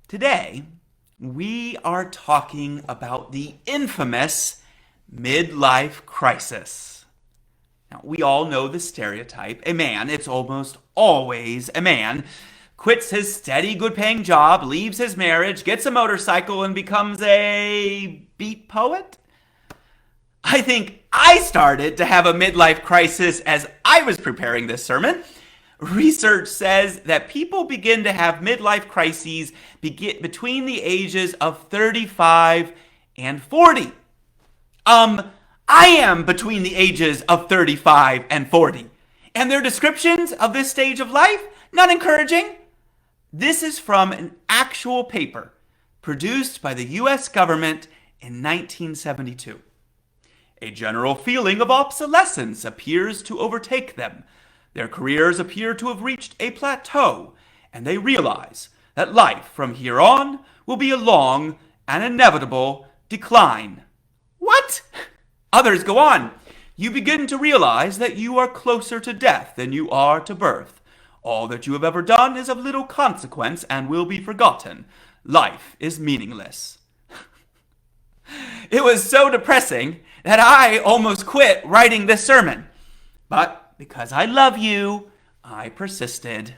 Today, we are talking about the infamous midlife crisis. Now, we all know the stereotype. A man, it's almost always a man, quits his steady, good paying job, leaves his marriage, gets a motorcycle, and becomes a beat poet? I think I started to have a midlife crisis as I was preparing this sermon. Research says that people begin to have midlife crises between the ages of 35 and 40. I am between the ages of 35 and 40. And their descriptions of this stage of life, not encouraging. This is from an actual paper produced by the US government in 1972. A general feeling of obsolescence appears to overtake them. Their careers appear to have reached a plateau, and they realize that life from here on will be a long and inevitable decline. What? Others go on. You begin to realize that you are closer to death than you are to birth. All that you have ever done is of little consequence and will be forgotten. Life is meaningless. It was so depressing that I almost quit writing this sermon. But because I love you, I persisted.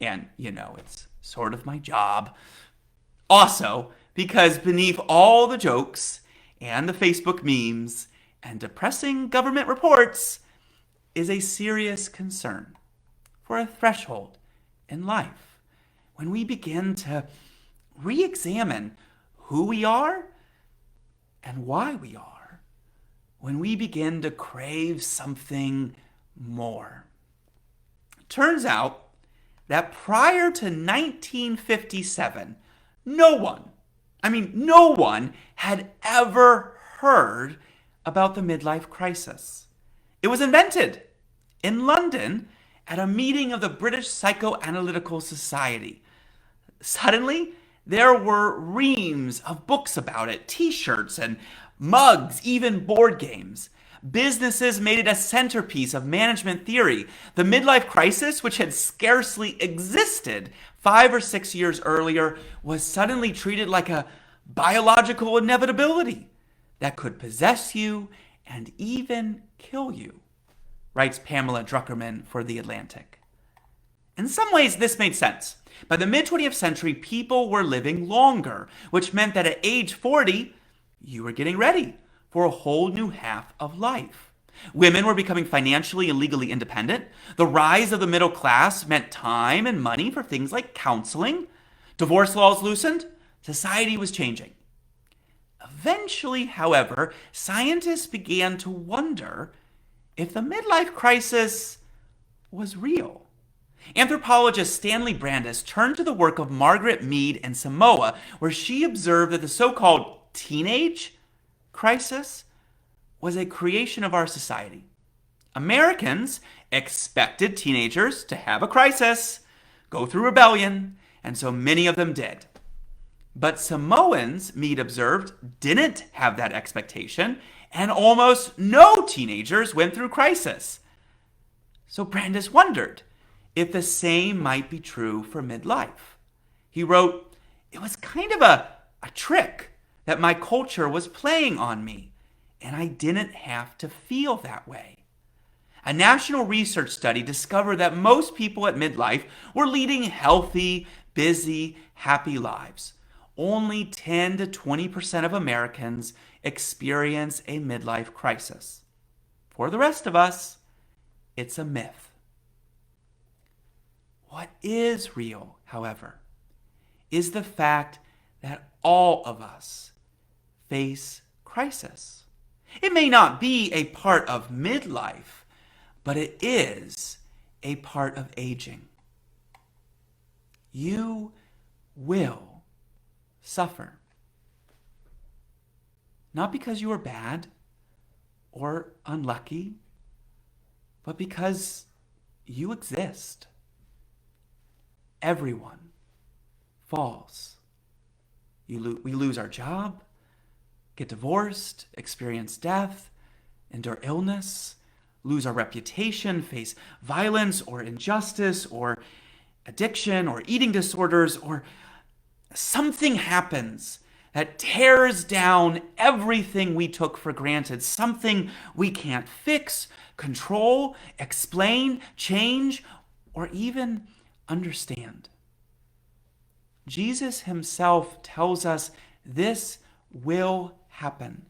And, it's sort of my job. Also, because beneath all the jokes and the Facebook memes and depressing government reports is a serious concern for a threshold in life when we begin to re-examine who we are and why we are, when we begin to crave something more. Turns out that prior to 1957, no one had ever heard about the midlife crisis. It was invented in London at a meeting of the British Psychoanalytical Society. Suddenly, there were reams of books about it, t-shirts and mugs, even board games. Businesses made it a centerpiece of management theory. The midlife crisis, which had scarcely existed 5 or 6 years earlier, was suddenly treated like a biological inevitability that could possess you and even kill you, writes Pamela Druckerman for The Atlantic. In some ways, this made sense. By the mid-20th century, people were living longer, which meant that at age 40, you were getting ready for a whole new half of life. Women were becoming financially and legally independent. The rise of the middle class meant time and money for things like counseling. Divorce laws loosened. Society was changing. Eventually, however, scientists began to wonder if the midlife crisis was real. Anthropologist Stanley Brandis turned to the work of Margaret Mead in Samoa, where she observed that the so-called teenage crisis was a creation of our society. Americans expected teenagers to have a crisis, go through rebellion, and so many of them did. But Samoans, Mead observed, didn't have that expectation, and almost no teenagers went through crisis. So Brandis wondered if the same might be true for midlife. He wrote, "It was kind of a trick that my culture was playing on me, and I didn't have to feel that way." A national research study discovered that most people at midlife were leading healthy, busy, happy lives. Only 10 to 20% of Americans experience a midlife crisis. For the rest of us, it's a myth. What is real, however, is the fact that all of us face crisis. It may not be a part of midlife, but it is a part of aging. You will suffer. Not because you are bad or unlucky, but because you exist. Everyone falls. We lose our job, get divorced, experience death, endure illness, lose our reputation, face violence or injustice or addiction or eating disorders or something happens that tears down everything we took for granted, something we can't fix, control, explain, change, or even understand. Jesus himself tells us this will happen.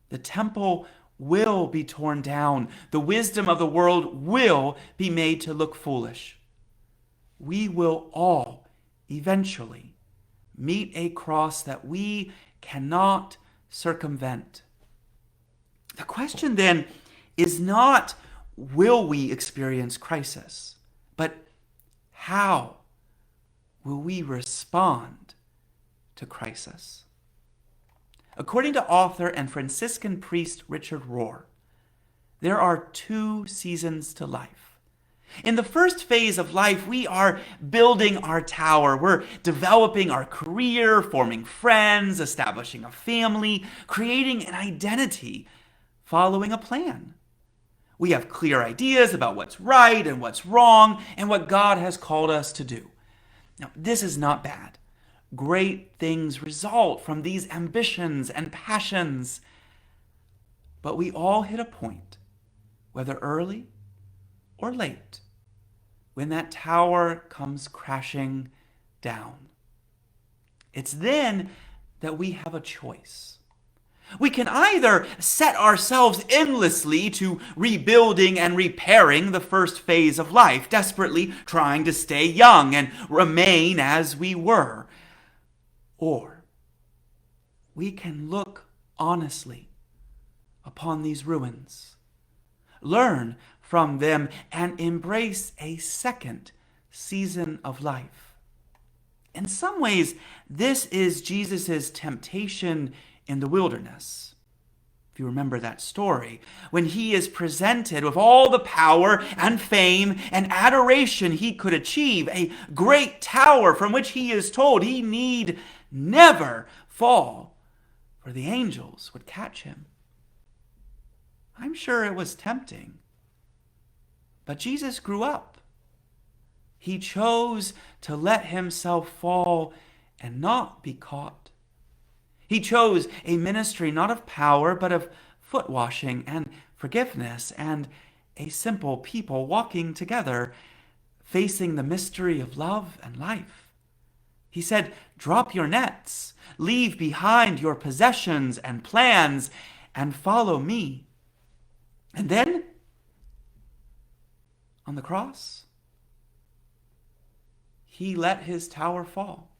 The temple will be torn down. The wisdom of the world will be made to look foolish. We will all eventually meet a cross that we cannot circumvent. The question then is not, will we experience crisis, but how will we respond to crisis? According to author and Franciscan priest Richard Rohr, there are two seasons to life. In the first phase of life, we are building our tower. We're developing our career, forming friends, establishing a family, creating an identity, following a plan. We have clear ideas about what's right and what's wrong and what God has called us to do. Now, this is not bad. Great things result from these ambitions and passions. But we all hit a point, whether early or late, when that tower comes crashing down. It's then that we have a choice. We can either set ourselves endlessly to rebuilding and repairing the first phase of life, desperately trying to stay young and remain as we were, or we can look honestly upon these ruins, learn from them, and embrace a second season of life. In some ways, this is Jesus' temptation in the wilderness. If you remember that story, when he is presented with all the power and fame and adoration he could achieve, a great tower from which he is told he need never fall, for the angels would catch him. I'm sure it was tempting. But Jesus grew up. He chose to let himself fall and not be caught. He chose a ministry not of power, but of foot washing and forgiveness and a simple people walking together, facing the mystery of love and life. He said, drop your nets, leave behind your possessions and plans, and follow me. And then, on the cross, he let his tower fall,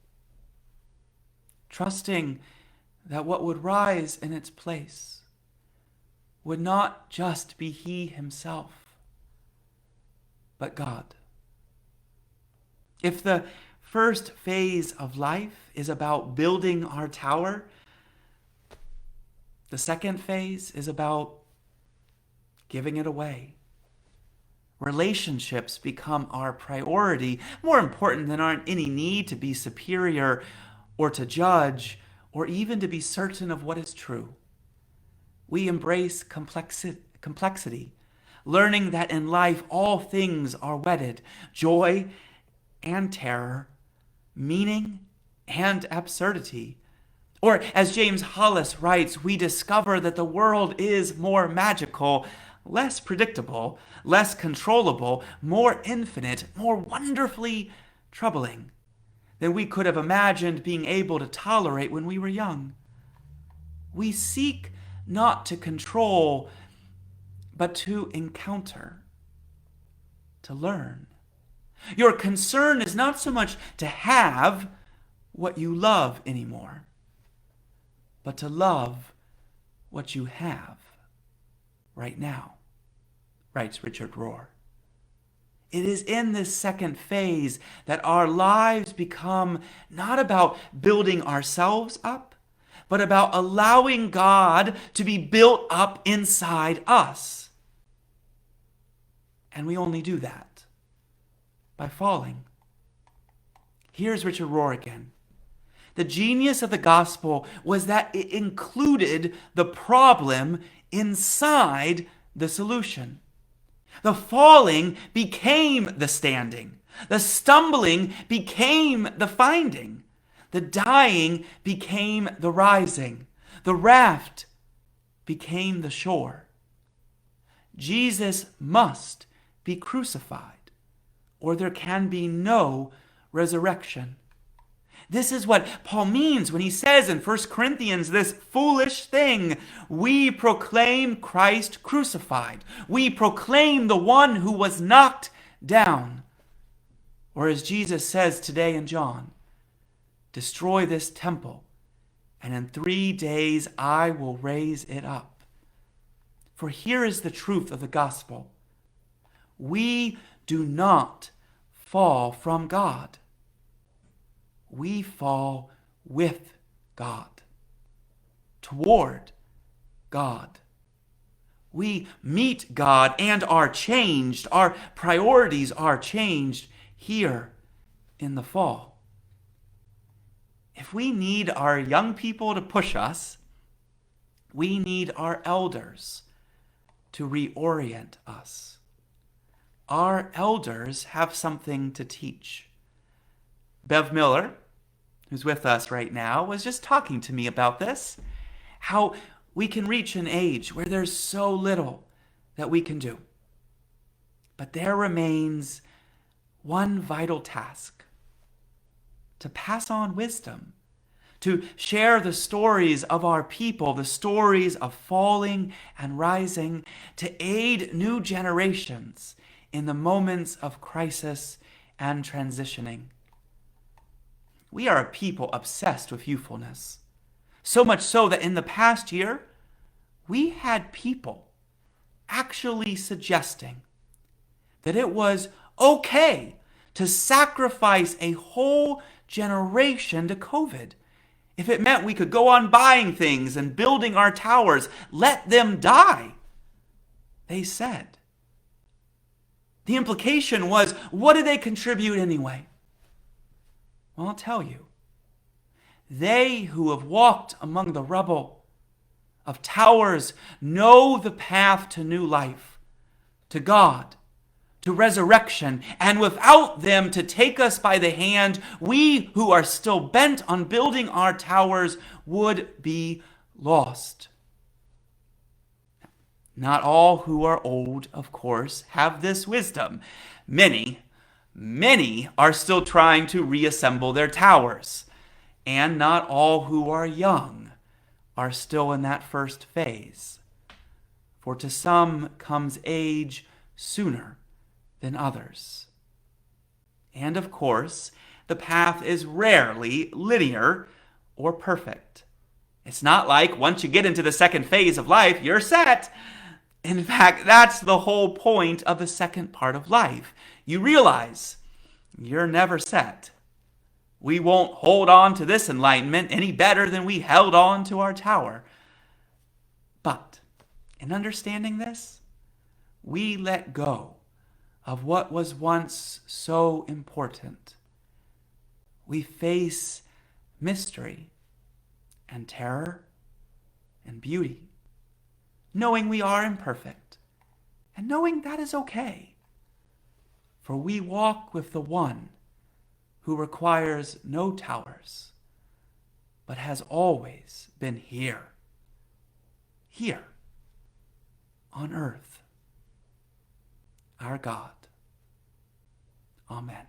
trusting that what would rise in its place would not just be he himself, but God. If the first phase of life is about building our tower, the second phase is about giving it away. Relationships become our priority, more important than our any need to be superior or to judge or even to be certain of what is true. We embrace complexity, learning that in life all things are wedded, joy and terror, meaning and absurdity. Or as James Hollis writes, we discover that the world is more magical, less predictable, less controllable, more infinite, more wonderfully troubling than we could have imagined being able to tolerate when we were young. We seek not to control, but to encounter, to learn. Your concern is not so much to have what you love anymore, but to love what you have right now, writes Richard Rohr. It is in this second phase that our lives become not about building ourselves up, but about allowing God to be built up inside us. And we only do that by falling. Here's Richard Rohr again. The genius of the gospel was that it included the problem inside the solution. The falling became the standing. The stumbling became the finding. The dying became the rising. The raft became the shore. Jesus must be crucified, or there can be no resurrection. This is what Paul means when he says in 1 Corinthians, this foolish thing, we proclaim Christ crucified. We proclaim the one who was knocked down. Or as Jesus says today in John, destroy this temple, and in 3 days I will raise it up. For here is the truth of the gospel. We do not fall from God. We fall with God, toward God. We meet God and are changed. Our priorities are changed here in the fall. If we need our young people to push us, we need our elders to reorient us. Our elders have something to teach. Bev Miller, who's with us right now, was just talking to me about this, how we can reach an age where there's so little that we can do. But there remains one vital task: to pass on wisdom, to share the stories of our people, the stories of falling and rising, to aid new generations in the moments of crisis and transitioning. We are a people obsessed with youthfulness. So much so that in the past year, we had people actually suggesting that it was okay to sacrifice a whole generation to COVID. If it meant we could go on buying things and building our towers, let them die, they said. The implication was, what do they contribute anyway? Well, I'll tell you. They who have walked among the rubble of towers know the path to new life, to God, to resurrection, and without them to take us by the hand, we who are still bent on building our towers would be lost. Not all who are old, of course, have this wisdom. Many are still trying to reassemble their towers. And not all who are young are still in that first phase. For to some comes age sooner than others. And of course, the path is rarely linear or perfect. It's not like once you get into the second phase of life, you're set. In fact, that's the whole point of the second part of life. You realize you're never set. We won't hold on to this enlightenment any better than we held on to our tower. But in understanding this, we let go of what was once so important. We face mystery and terror and beauty, knowing we are imperfect and knowing that is okay. For we walk with the one who requires no towers, but has always been here on earth, our God. Amen.